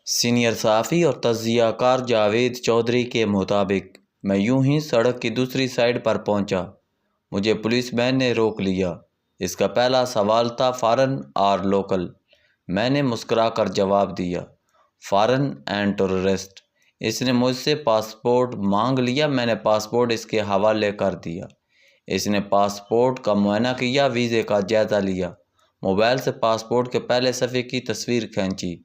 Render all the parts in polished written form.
Senior صحافی اور تجزیہ کار جاوید چودھری کے مطابق میں یوں ہی سڑک کی دوسری سائیڈ پر پہنچا، مجھے پولیس مین نے روک لیا۔ اس کا پہلا سوال تھا فارن اور لوکل۔ میں نے مسکرا کر جواب دیا، فارن اینڈ ٹورسٹ۔ اس نے مجھ سے پاسپورٹ مانگ لیا۔ میں نے پاسپورٹ اس کے حوالے کر دیا۔ اس نے پاسپورٹ کا معائنہ کیا، ویزے کا جائزہ لیا، موبائل سے پاسپورٹ کے پہلے صفحے کی تصویر کھینچی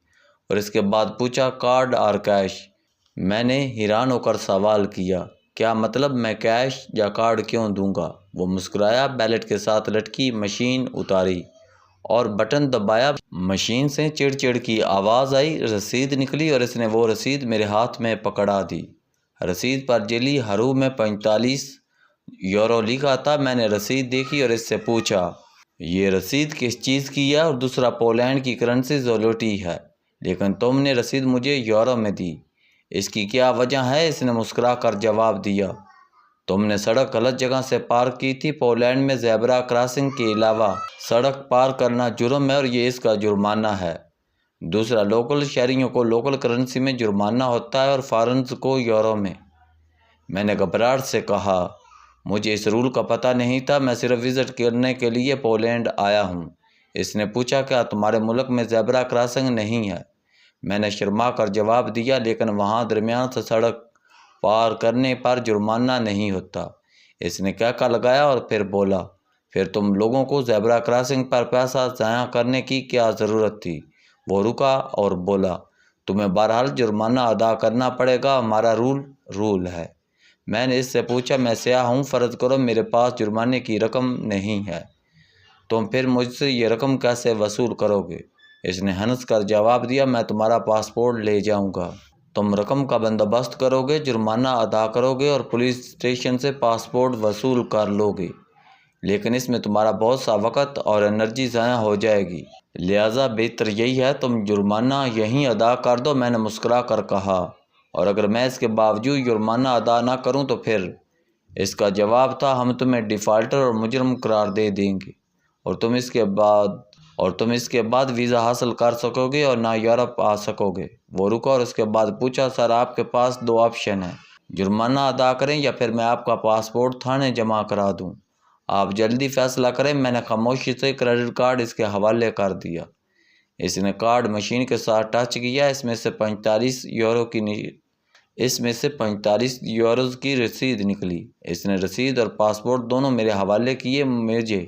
اور اس کے بعد پوچھا کارڈ اور کیش۔ میں نے حیران ہو کر سوال کیا، کیا مطلب میں کیش یا کارڈ کیوں دوں گا؟ وہ مسکرایا، بیلٹ کے ساتھ لٹکی مشین اتاری اور بٹن دبایا۔ مشین سے چڑ چڑ کی آواز آئی، رسید نکلی اور اس نے وہ رسید میرے ہاتھ میں پکڑا دی۔ رسید پر جعلی حروف میں 45 یورو لکھا تھا۔ میں نے رسید دیکھی اور اس سے پوچھا، یہ رسید کس چیز کی ہے؟ اور دوسرا پولینڈ کی کرنسی زولوٹی ہے، لیکن تم نے رسید مجھے یورو میں دی، اس کی کیا وجہ ہے؟ اس نے مسکرا کر جواب دیا، تم نے سڑک غلط جگہ سے پار کی تھی۔ پولینڈ میں زیبرا کراسنگ کے علاوہ سڑک پار کرنا جرم ہے اور یہ اس کا جرمانہ ہے۔ دوسرا، لوکل شہریوں کو لوکل کرنسی میں جرمانہ ہوتا ہے اور فارنز کو یورو میں۔ میں نے گھبراہٹ سے کہا، مجھے اس رول کا پتہ نہیں تھا، میں صرف وزٹ کرنے کے لیے پولینڈ آیا ہوں۔ اس نے پوچھا، کیا تمہارے ملک میں زیبرا کراسنگ نہیں ہے؟ میں نے شرما کر جواب دیا، لیکن وہاں درمیان سے سڑک پار کرنے پر جرمانہ نہیں ہوتا۔ اس نے کہکا لگایا اور پھر بولا، پھر تم لوگوں کو زیبرا کراسنگ پر پیسہ ضائع کرنے کی کیا ضرورت تھی؟ وہ رکا اور بولا، تمہیں بہرحال جرمانہ ادا کرنا پڑے گا، ہمارا رول ہے۔ میں نے اس سے پوچھا، میں سیاح ہوں، فرض کرو میرے پاس جرمانے کی رقم نہیں ہے، تم پھر مجھ سے یہ رقم کیسے وصول کرو گے؟ اس نے ہنس کر جواب دیا، میں تمہارا پاسپورٹ لے جاؤں گا، تم رقم کا بندوبست کرو گے، جرمانہ ادا کرو گے اور پولیس اسٹیشن سے پاسپورٹ وصول کر لو گے، لیکن اس میں تمہارا بہت سا وقت اور انرجی ضائع ہو جائے گی، لہٰذا بہتر یہی ہے تم جرمانہ یہیں ادا کر دو۔ میں نے مسکرا کر کہا، اور اگر میں اس کے باوجود جرمانہ ادا نہ کروں تو پھر؟ اس کا جواب تھا، ہم تمہیں ڈیفالٹر اور مجرم قرار دے دیں گے اور تم اس کے بعد ویزا حاصل کر سکو گے اور نہ یورپ آ سکو گے۔ وہ رکا اور اس کے بعد پوچھا، سر آپ کے پاس دو آپشن ہیں، جرمانہ ادا کریں یا پھر میں آپ کا پاسپورٹ تھانے جمع کرا دوں، آپ جلدی فیصلہ کریں۔ میں نے خاموشی سے کریڈٹ کارڈ اس کے حوالے کر دیا۔ اس نے کارڈ مشین کے ساتھ ٹچ کیا، اس میں سے 45 یوروز کی رسید نکلی۔ اس نے رسید اور پاسپورٹ دونوں میرے حوالے کیے، مجھے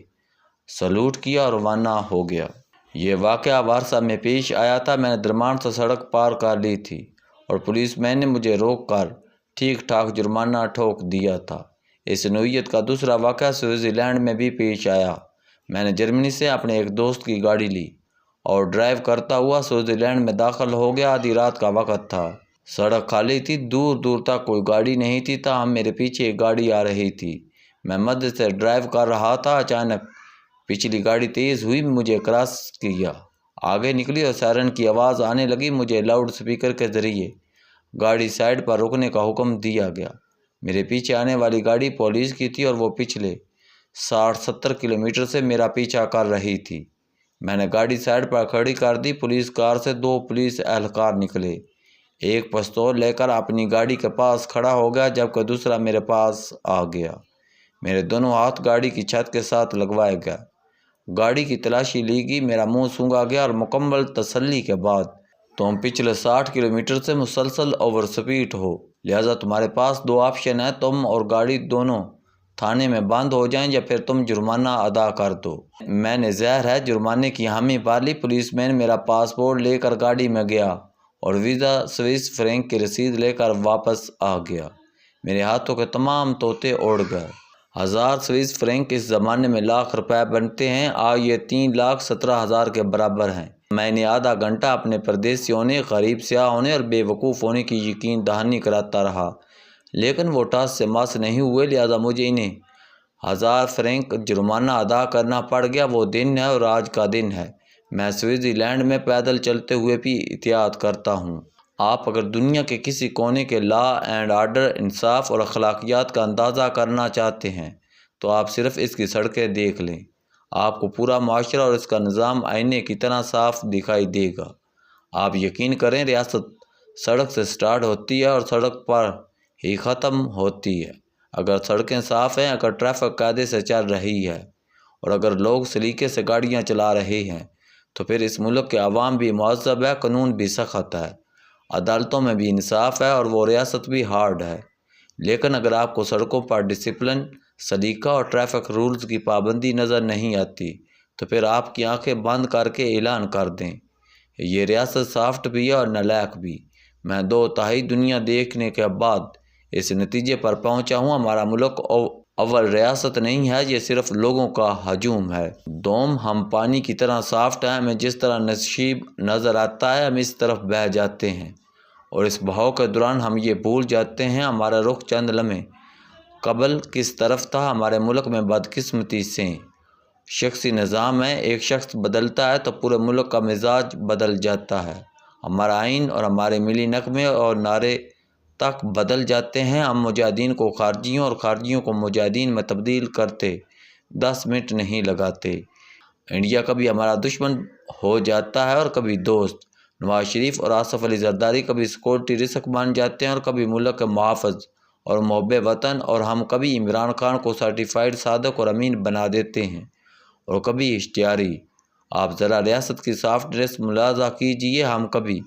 سلوٹ کیا اور روانہ ہو گیا۔ یہ واقعہ وارسا میں پیش آیا تھا۔ میں نے درمیان سے سڑک پار کر لی تھی اور پولیس مین نے مجھے روک کر ٹھیک ٹھاک جرمانہ ٹھوک دیا تھا۔ اس نوعیت کا دوسرا واقعہ سوئٹزر لینڈ میں بھی پیش آیا۔ میں نے جرمنی سے اپنے ایک دوست کی گاڑی لی اور ڈرائیو کرتا ہوا سوئٹزر لینڈ میں داخل ہو گیا۔ آدھی رات کا وقت تھا، سڑک خالی تھی، دور دور تک کوئی گاڑی نہیں تھی، تاہم میرے پیچھے ایک گاڑی آ رہی تھی۔ میں مد سے ڈرائیو کر رہا تھا، اچانک پچھلی گاڑی تیز ہوئی، مجھے کراس کیا، آگے نکلی اور سائرن کی آواز آنے لگی۔ مجھے لاؤڈ سپیکر کے ذریعے گاڑی سائڈ پر روکنے کا حکم دیا گیا۔ میرے پیچھے آنے والی گاڑی پولیس کی تھی اور وہ پچھلے 60-70 کلومیٹر سے میرا پیچھا کر رہی تھی۔ میں نے گاڑی سائڈ پر کھڑی کر دی۔ پولیس کار سے دو پولیس اہلکار نکلے، ایک پستول لے کر اپنی گاڑی کے پاس کھڑا ہو گیا جبکہ دوسرا میرے پاس آ گیا۔ میرے دونوں ہاتھ گاڑی کی چھت کے ساتھ لگوائے گئے، گاڑی کی تلاشی لی گئی، میرا منہ سونگھا گیا اور مکمل تسلی کے بعد، تم پچھلے 60 کلومیٹر سے مسلسل اوور سپیڈ ہو، لہذا تمہارے پاس دو آپشن ہیں، تم اور گاڑی دونوں تھانے میں بند ہو جائیں یا پھر تم جرمانہ ادا کر دو۔ میں نے ظاہر ہے جرمانے کی حامی بھر لی۔ پولیس مین میرا پاسپورٹ لے کر گاڑی میں گیا اور ویزا سوئس فرینک کی رسید لے کر واپس آ گیا۔ میرے ہاتھوں کے تمام طوطے اڑ گئے۔ 1000 سوئس فرینک اس زمانے میں لاکھ روپے بنتے ہیں، یہ 3,17,000 کے برابر ہیں۔ میں نے آدھا گھنٹہ اپنے پردیسی ہونے، غریب سیاح ہونے اور بے وقوف ہونے کی یقین دہانی کراتا رہا، لیکن وہ ٹاس سے ماس نہیں ہوئے، لہذا مجھے انہیں 1000 فرینک جرمانہ ادا کرنا پڑ گیا۔ وہ دن ہے اور آج کا دن ہے۔ میں سوئٹزر لینڈ میں پیدل چلتے ہوئے بھی احتیاط کرتا ہوں۔ آپ اگر دنیا کے کسی کونے کے لا اینڈ آرڈر، انصاف اور اخلاقیات کا اندازہ کرنا چاہتے ہیں تو آپ صرف اس کی سڑکیں دیکھ لیں، آپ کو پورا معاشرہ اور اس کا نظام آئینے کی طرح صاف دکھائی دے گا۔ آپ یقین کریں ریاست سڑک سے سٹارٹ ہوتی ہے اور سڑک پر ہی ختم ہوتی ہے۔ اگر سڑکیں صاف ہیں، اگر ٹریفک قاعدے سے چل رہی ہے اور اگر لوگ سلیقے سے گاڑیاں چلا رہے ہیں تو پھر اس ملک کے عوام بھی مہذب ہے، قانون بھی سخت ہے، عدالتوں میں بھی انصاف ہے اور وہ ریاست بھی ہارڈ ہے۔ لیکن اگر آپ کو سڑکوں پر ڈسپلن، سلیقہ اور ٹریفک رولز کی پابندی نظر نہیں آتی تو پھر آپ کی آنکھیں بند کر کے اعلان کر دیں، یہ ریاست سافٹ بھی ہے اور نالائق بھی۔ میں 2 دنیا دیکھنے کے بعد اس نتیجے پر پہنچا ہوں، ہمارا ملک اول ریاست نہیں ہے، یہ صرف لوگوں کا ہجوم ہے۔ دوم، ہم پانی کی طرح سافٹ ہیں، ہمیں جس طرح نصیب نظر آتا ہے ہم اس طرف بہہ جاتے ہیں، اور اس بہاؤ کے دوران ہم یہ بھول جاتے ہیں ہمارا رخ چند لمحے قبل کس طرف تھا۔ ہمارے ملک میں بدقسمتی سے شخصی نظام ہے، ایک شخص بدلتا ہے تو پورے ملک کا مزاج بدل جاتا ہے، ہمارا آئین اور ہمارے ملی نغمے اور نعرے تک بدل جاتے ہیں۔ ہم مجاہدین کو خارجیوں اور خارجیوں کو مجاہدین میں تبدیل کرتے 10 منٹ نہیں لگاتے۔ انڈیا کبھی ہمارا دشمن ہو جاتا ہے اور کبھی دوست۔ نواز شریف اور آصف علی زرداری کبھی سیکورٹی رسک بن جاتے ہیں اور کبھی ملک کے محافظ اور محب وطن، اور ہم کبھی عمران خان کو سرٹیفائیڈ صادق اور امین بنا دیتے ہیں اور کبھی اشتہاری۔ آپ ذرا ریاست کی سافٹ ڈریس ملاحظہ کیجئے، ہم کبھی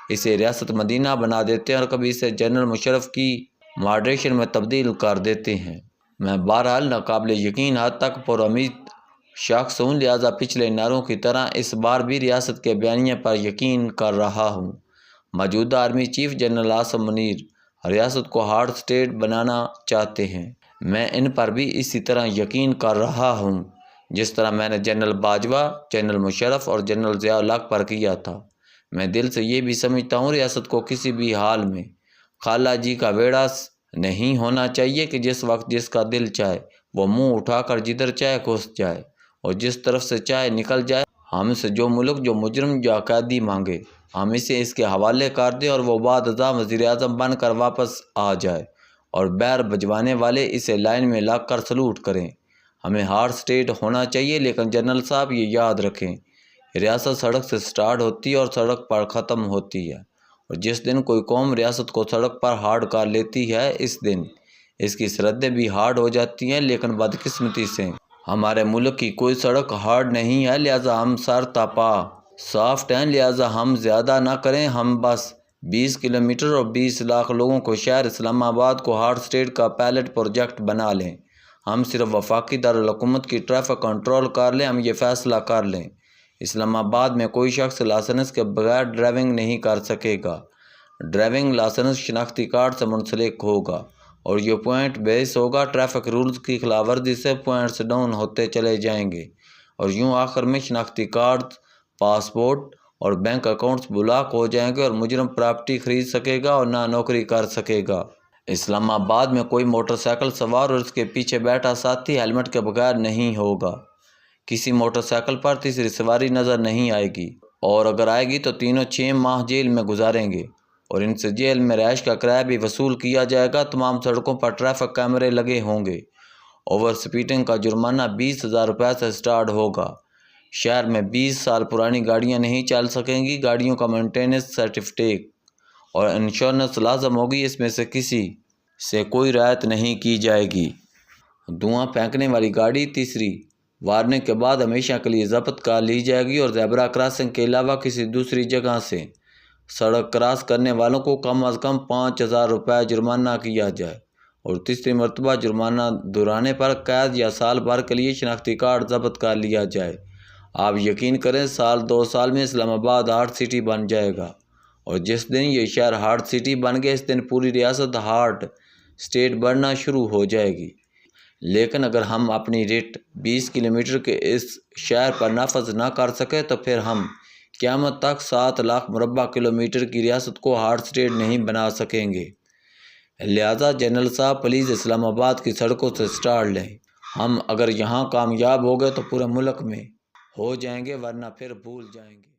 اسے ریاست مدینہ بنا دیتے ہیں اور کبھی اسے جنرل مشرف کی ماڈریشن میں تبدیل کر دیتے ہیں۔ میں بہرحال ناقابل یقین حد تک پر امید شخص ہوں، لہٰذا پچھلے نعروں کی طرح اس بار بھی ریاست کے بیانیے پر یقین کر رہا ہوں۔ موجودہ army chief general Asim Munir ریاست کو ہارڈ اسٹیٹ بنانا چاہتے ہیں، میں ان پر بھی اسی طرح یقین کر رہا ہوں جس طرح میں نے جنرل باجوہ، جنرل مشرف اور جنرل ضیاء الحق پر کیا تھا۔ میں دل سے یہ بھی سمجھتا ہوں ریاست کو کسی بھی حال میں خالہ جی کا بیڑا نہیں ہونا چاہیے کہ جس وقت جس کا دل چاہے وہ منہ اٹھا کر جدھر چاہے گھس جائے اور جس طرف سے چاہے نکل جائے۔ ہم سے جو ملک، جو مجرم، جو قیدی مانگے ہم اسے اس کے حوالے کر دیں اور وہ بعد ازاں وزیر اعظم بن کر واپس آ جائے اور بیر بجوانے والے اسے لائن میں لگ کر سلوٹ کریں۔ ہمیں ہارڈ اسٹیٹ ہونا چاہیے، لیکن جنرل صاحب یہ یاد رکھیں، ریاست سڑک سے سٹارٹ ہوتی ہے اور سڑک پر ختم ہوتی ہے، اور جس دن کوئی قوم ریاست کو سڑک پر ہارڈ کر لیتی ہے اس دن اس کی سرحدیں بھی ہارڈ ہو جاتی ہیں۔ لیکن بدقسمتی سے ہمارے ملک کی کوئی سڑک ہارڈ نہیں ہے، لہٰذا ہم سر تا پا سافٹ ہیں، لہٰذا ہم زیادہ نہ کریں، ہم بس 20 کلومیٹر اور 20 لاکھ لوگوں کو شہر اسلام آباد کو ہارڈ اسٹیٹ کا پائلٹ پروجیکٹ بنا لیں۔ ہم صرف وفاقی دارالحکومت کی ٹریفک کنٹرول کر لیں، ہم یہ فیصلہ کر لیں اسلام آباد میں کوئی شخص لائسنس کے بغیر ڈرائیونگ نہیں کر سکے گا۔ ڈرائیونگ لائسنس شناختی کارڈ سے منسلک ہوگا اور یہ پوائنٹ بیس ہوگا۔ ٹریفک رولز کی خلاف ورزی سے پوائنٹس ڈاؤن ہوتے چلے جائیں گے اور یوں آخر میں شناختی کارڈ، پاسپورٹ اور بینک اکاؤنٹس بلاک ہو جائیں گے اور مجرم پراپرٹی خرید سکے گا اور نہ نوکری کر سکے گا۔ اسلام آباد میں کوئی موٹر سائیکل سوار اور اس کے پیچھے بیٹھا ساتھی ہیلمٹ کے بغیر نہیں ہوگا۔ کسی موٹر سائیکل پر تیسری سواری نظر نہیں آئے گی، اور اگر آئے گی تو تینوں 6 ماہ جیل میں گزاریں گے اور ان سے جیل میں رہائش کا کرایہ بھی وصول کیا جائے گا۔ تمام سڑکوں پر ٹریفک کیمرے لگے ہوں گے۔ اوور سپیڈنگ کا جرمانہ 20,000 روپے سے سٹارٹ ہوگا۔ شہر میں 20 سال پرانی گاڑیاں نہیں چل سکیں گی۔ گاڑیوں کا مینٹیننس سرٹیفکیٹ اور انشورنس لازم ہوگی، اس میں سے کسی سے کوئی رعایت نہیں کی جائے گی۔ دھواں پھینکنے والی گاڑی تیسری وارننگ کے بعد ہمیشہ کے لیے ضبط کر لی جائے گی اور زیبرا کراسنگ کے علاوہ کسی دوسری جگہ سے سڑک کراس کرنے والوں کو کم از کم 5,000 روپے جرمانہ کیا جائے اور تیسری مرتبہ جرمانہ دہرانے پر قید یا سال بھر کے لیے شناختی کارڈ ضبط کر لیا جائے۔ آپ یقین کریں 2 سال میں اسلام آباد ہارڈ سٹی بن جائے گا، اور جس دن یہ شہر ہارڈ سٹی بن گیا اس دن پوری ریاست ہارڈ اسٹیٹ بننا شروع ہو جائے گی۔ لیکن اگر ہم اپنی ریٹ 20 کلومیٹر کے اس شہر پر نافذ نہ کر سکے تو پھر ہم قیامت تک 7 لاکھ مربع کلومیٹر کی ریاست کو ہارڈ اسٹیٹ نہیں بنا سکیں گے۔ لہٰذا جنرل صاحب پلیز اسلام آباد کی سڑکوں سے سٹارٹ لیں۔ ہم اگر یہاں کامیاب ہو گئے تو پورے ملک میں ہو جائیں گے، ورنہ پھر بھول جائیں گے۔